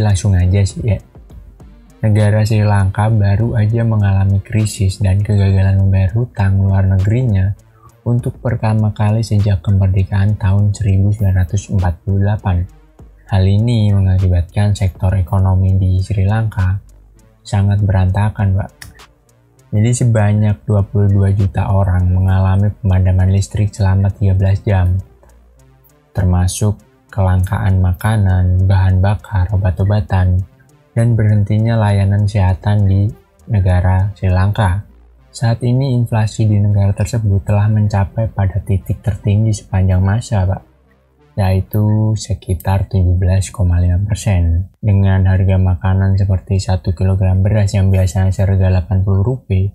langsung aja sih ya. Negara Sri Lanka baru aja mengalami krisis dan kegagalan membayar hutang luar negerinya untuk pertama kali sejak kemerdekaan tahun 1948. Hal ini mengakibatkan sektor ekonomi di Sri Lanka sangat berantakan, Pak. Jadi sebanyak 22 juta orang mengalami pemadaman listrik selama 13 jam, termasuk kelangkaan makanan, bahan bakar, obat-obatan, dan berhentinya layanan kesehatan di negara Sri Lanka. Saat ini inflasi di negara tersebut telah mencapai pada titik tertinggi sepanjang masa, Pak, yaitu sekitar 17,5%. Dengan harga makanan seperti 1 kg beras yang biasanya seharga Rp80,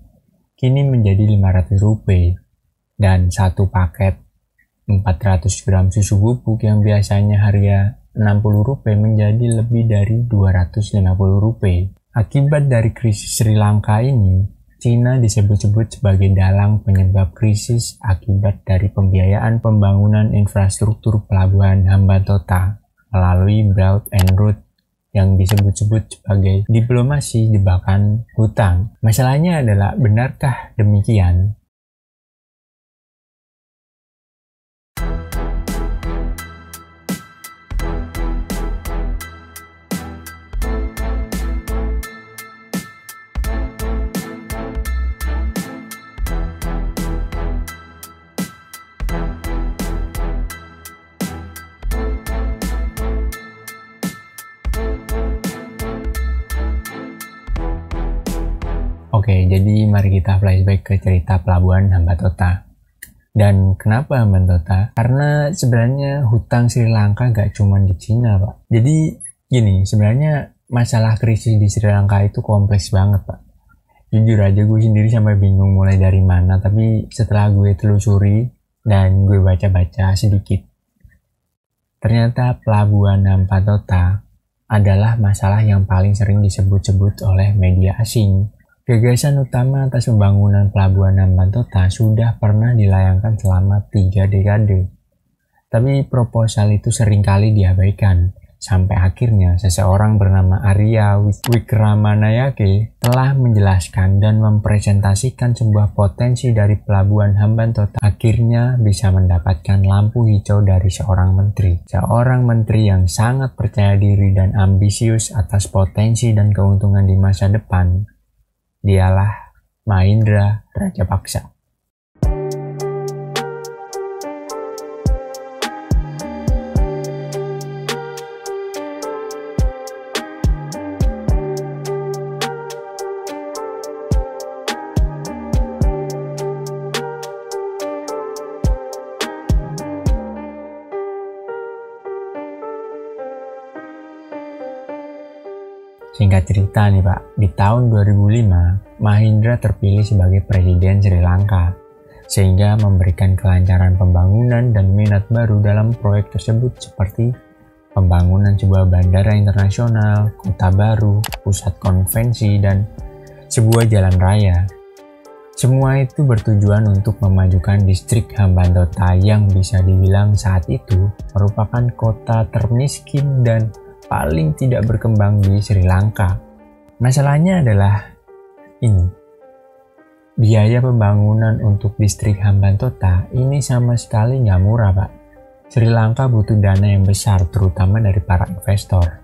kini menjadi Rp500, dan satu paket 400 gram susu bubuk yang biasanya harga Rp60 menjadi lebih dari Rp250. Akibat dari krisis Sri Lanka ini, Cina disebut-sebut sebagai dalang penyebab krisis akibat dari pembiayaan pembangunan infrastruktur pelabuhan Hambantota melalui Belt and Road yang disebut-sebut sebagai diplomasi jebakan hutang. Masalahnya adalah, benarkah demikian? Oke, jadi mari kita flashback ke cerita pelabuhan Hambantota. Dan kenapa Hambantota? Karena sebenarnya hutang Sri Lanka gak cuma di Cina, Pak. Jadi gini, sebenarnya masalah krisis di Sri Lanka itu kompleks banget, Pak. Jujur aja gue sendiri sampai bingung mulai dari mana, tapi setelah gue telusuri dan gue baca-baca sedikit, ternyata pelabuhan Hambantota adalah masalah yang paling sering disebut-sebut oleh media asing. Gagasan utama atas pembangunan pelabuhan Hambantota sudah pernah dilayangkan selama 3 dekade. Tapi proposal itu seringkali diabaikan, sampai akhirnya seseorang bernama Arya Wikramanayake telah menjelaskan dan mempresentasikan sebuah potensi dari pelabuhan Hambantota. Akhirnya bisa mendapatkan lampu hijau dari seorang menteri. Seorang menteri yang sangat percaya diri dan ambisius atas potensi dan keuntungan di masa depan. Dialah Mahendra Rajapaksa. Singkat cerita nih Pak, di tahun 2005, Mahendra terpilih sebagai Presiden Sri Lanka, sehingga memberikan kelancaran pembangunan dan minat baru dalam proyek tersebut seperti pembangunan sebuah bandara internasional, kota baru, pusat konvensi, dan sebuah jalan raya. Semua itu bertujuan untuk memajukan distrik Hambantota yang bisa dibilang saat itu merupakan kota termiskin dan paling tidak berkembang di Sri Lanka. Masalahnya adalah ini. Biaya pembangunan untuk distrik Hambantota ini sama sekali nggak murah, Pak. Sri Lanka butuh dana yang besar, terutama dari para investor.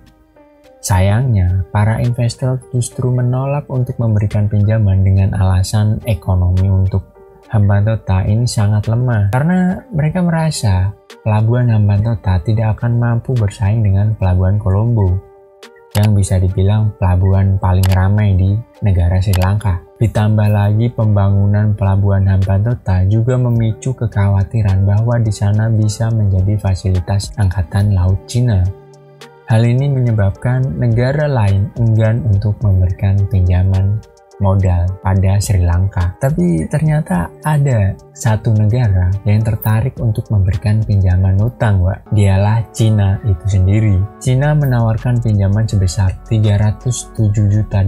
Sayangnya, para investor justru menolak untuk memberikan pinjaman dengan alasan ekonomi untuk Hambantota ini sangat lemah. Karena mereka merasa pelabuhan Hambantota tidak akan mampu bersaing dengan pelabuhan Colombo, yang bisa dibilang pelabuhan paling ramai di negara Sri Lanka. Ditambah lagi pembangunan pelabuhan Hambantota juga memicu kekhawatiran bahwa di sana bisa menjadi fasilitas angkatan laut Cina. Hal ini menyebabkan negara lain enggan untuk memberikan pinjaman modal pada Sri Lanka. Tapi ternyata ada satu negara yang tertarik untuk memberikan pinjaman hutang, Pak. Dialah Cina itu sendiri. Cina menawarkan pinjaman sebesar $307 juta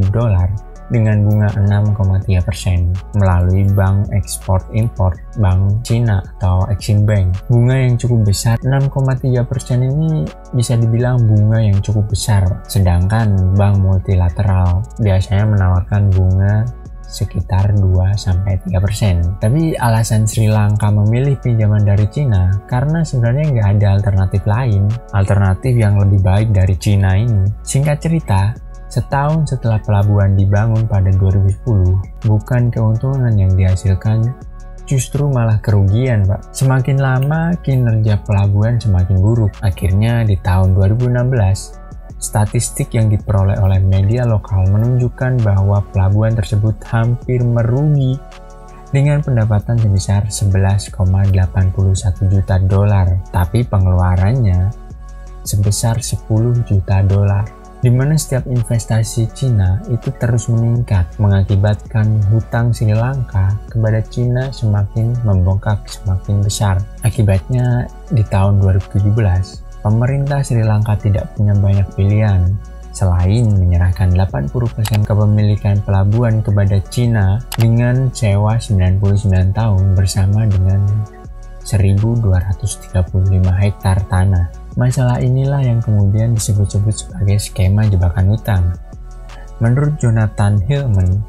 dengan bunga 6,3% melalui Bank Ekspor-Import Bank Cina atau Exim Bank. Bunga yang cukup besar, 6,3% ini bisa dibilang bunga yang cukup besar. Sedangkan bank multilateral biasanya menawarkan bunga sekitar 2-3%. Tapi alasan Sri Lanka memilih pinjaman dari Cina karena sebenarnya nggak ada alternatif lain, alternatif yang lebih baik dari Cina ini. Singkat cerita, setahun setelah pelabuhan dibangun pada 2010, bukan keuntungan yang dihasilkan, justru malah kerugian, Pak. Semakin lama kinerja pelabuhan semakin buruk. Akhirnya di tahun 2016, statistik yang diperoleh oleh media lokal menunjukkan bahwa pelabuhan tersebut hampir merugi dengan pendapatan sebesar 11,81 juta dolar, tapi pengeluarannya sebesar 10 juta dolar. Di mana setiap investasi Cina itu terus meningkat, mengakibatkan hutang Sri Lanka kepada Cina semakin membengkak, semakin besar. Akibatnya di tahun 2017, pemerintah Sri Lanka tidak punya banyak pilihan selain menyerahkan 80% kepemilikan pelabuhan kepada Cina dengan sewa 99 tahun bersama dengan 1.235 hektar tanah. Masalah inilah yang kemudian disebut-sebut sebagai skema jebakan hutang. Menurut Jonathan Hillman,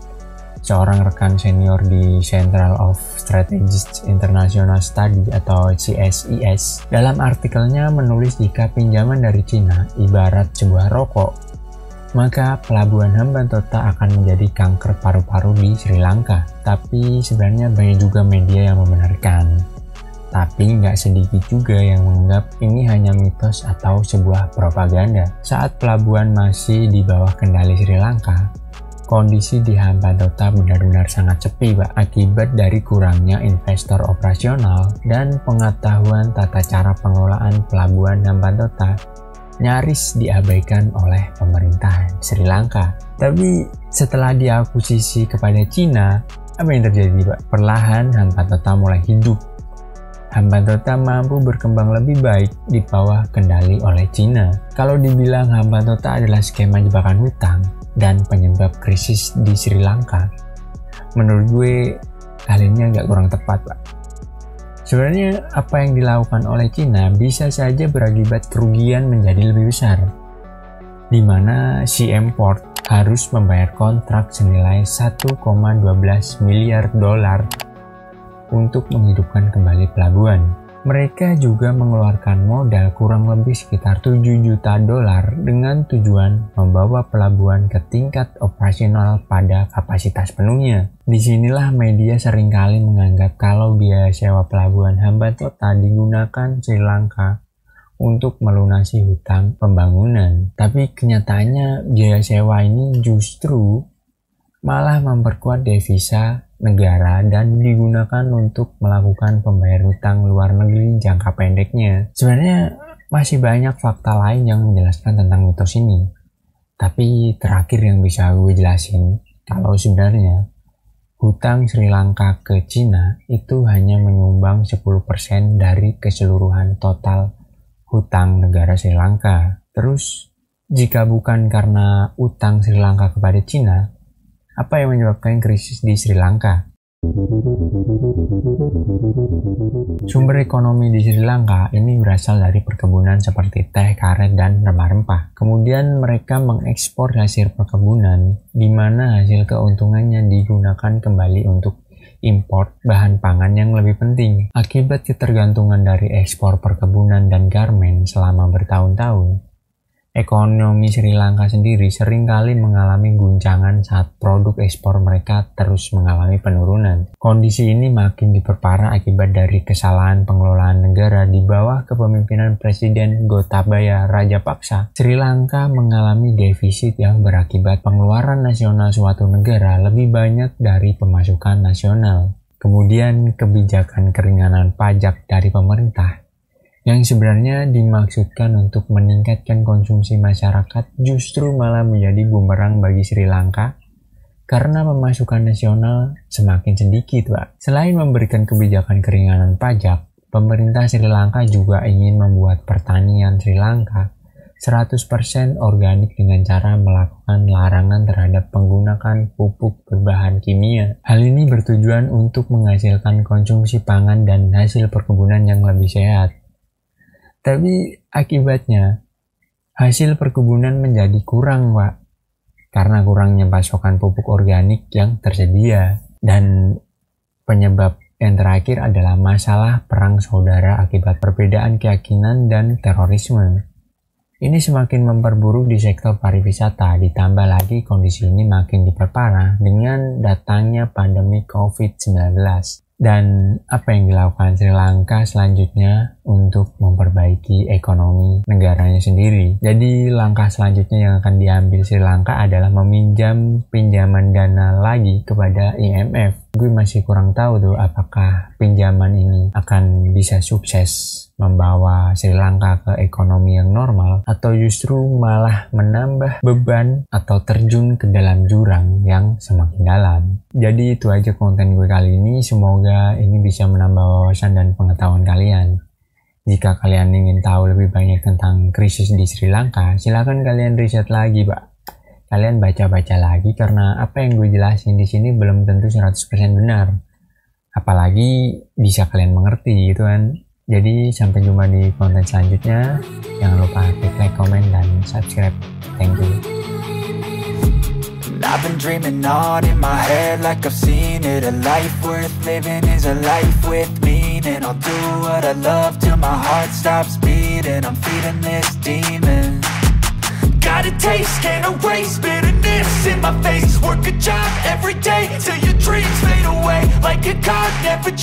seorang rekan senior di Central of Strategic International Study atau CSIS, dalam artikelnya menulis jika pinjaman dari Cina ibarat sebuah rokok, maka pelabuhan Hambantota akan menjadi kanker paru-paru di Sri Lanka. Tapi sebenarnya banyak juga media yang membenarkan. Tapi nggak sedikit juga yang menganggap ini hanya mitos atau sebuah propaganda. Saat pelabuhan masih di bawah kendali Sri Lanka, kondisi di Hambantota benar-benar sangat sepi, Pak, akibat dari kurangnya investor operasional dan pengetahuan tata cara pengelolaan pelabuhan Hambantota nyaris diabaikan oleh pemerintah Sri Lanka. Tapi setelah diakuisisi kepada Cina, apa yang terjadi, Pak? Perlahan Hambantota mulai hidup. Hambantota mampu berkembang lebih baik di bawah kendali oleh Cina. Kalau dibilang Hambantota adalah skema jebakan hutang dan penyebab krisis di Sri Lanka, menurut gue hal ini agak kurang tepat, Pak. Sebenarnya apa yang dilakukan oleh Cina bisa saja berakibat kerugian menjadi lebih besar, di mana si import harus membayar kontrak senilai 1,12 miliar dolar untuk menghidupkan kembali pelabuhan. Mereka juga mengeluarkan modal kurang lebih sekitar 7 juta dolar dengan tujuan membawa pelabuhan ke tingkat operasional pada kapasitas penuhnya. Disinilah media seringkali menganggap kalau biaya sewa pelabuhan Hambantota digunakan Sri Lanka untuk melunasi hutang pembangunan. Tapi kenyataannya biaya sewa ini justru malah memperkuat devisa negara dan digunakan untuk melakukan pembayaran hutang luar negeri jangka pendeknya. Sebenarnya masih banyak fakta lain yang menjelaskan tentang mitos ini. Tapi terakhir yang bisa gue jelasin, kalau sebenarnya hutang Sri Lanka ke Cina itu hanya menyumbang 10% dari keseluruhan total hutang negara Sri Lanka. Terus, jika bukan karena utang Sri Lanka kepada Cina, apa yang menyebabkan krisis di Sri Lanka? Sumber ekonomi di Sri Lanka ini berasal dari perkebunan seperti teh, karet, dan rempah-rempah. Kemudian mereka mengekspor hasil perkebunan, di mana hasil keuntungannya digunakan kembali untuk impor bahan pangan yang lebih penting. Akibat ketergantungan dari ekspor perkebunan dan garmen selama bertahun-tahun, ekonomi Sri Lanka sendiri seringkali mengalami guncangan saat produk ekspor mereka terus mengalami penurunan. Kondisi ini makin diperparah akibat dari kesalahan pengelolaan negara di bawah kepemimpinan Presiden Gotabaya Rajapaksa. Sri Lanka mengalami defisit yang berakibat pengeluaran nasional suatu negara lebih banyak dari pemasukan nasional. Kemudian kebijakan keringanan pajak dari pemerintah yang sebenarnya dimaksudkan untuk meningkatkan konsumsi masyarakat justru malah menjadi bumerang bagi Sri Lanka karena pemasukan nasional semakin sedikit, Pak. Selain memberikan kebijakan keringanan pajak, pemerintah Sri Lanka juga ingin membuat pertanian Sri Lanka 100% organik dengan cara melakukan larangan terhadap penggunaan pupuk berbahan kimia. Hal ini bertujuan untuk menghasilkan konsumsi pangan dan hasil perkebunan yang lebih sehat. Tapi akibatnya, hasil perkebunan menjadi kurang, Pak, karena kurangnya pasokan pupuk organik yang tersedia. Dan penyebab yang terakhir adalah masalah perang saudara akibat perbedaan keyakinan dan terorisme. Ini semakin memperburuk di sektor pariwisata, ditambah lagi kondisi ini makin diperparah dengan datangnya pandemi COVID-19. Dan apa yang dilakukan Sri Lanka selanjutnya untuk memperbaiki ekonomi negaranya sendiri. Jadi langkah selanjutnya yang akan diambil Sri Lanka adalah meminjam pinjaman dana lagi kepada IMF. Gue masih kurang tahu tuh apakah pinjaman ini akan bisa sukses membawa Sri Lanka ke ekonomi yang normal atau justru malah menambah beban atau terjun ke dalam jurang yang semakin dalam. Jadi itu aja konten gue kali ini, semoga ini bisa menambah wawasan dan pengetahuan kalian. Jika kalian ingin tahu lebih banyak tentang krisis di Sri Lanka, silakan kalian riset lagi, Pak. Kalian baca-baca lagi karena apa yang gue jelasin di sini belum tentu 100% benar. Apalagi bisa kalian mengerti gitu kan. Jadi sampai jumpa di konten selanjutnya. Jangan lupa klik like, comment, dan subscribe. Thank you. I've been dreaming on in my head like I've seen it. A life worth living is a life with meaning. I'll do what I love till my heart stops beating. I'm feeding this demon. Got a taste, can't erase bitterness in my face. Work a job every day till your dreams fade away like a card never changes.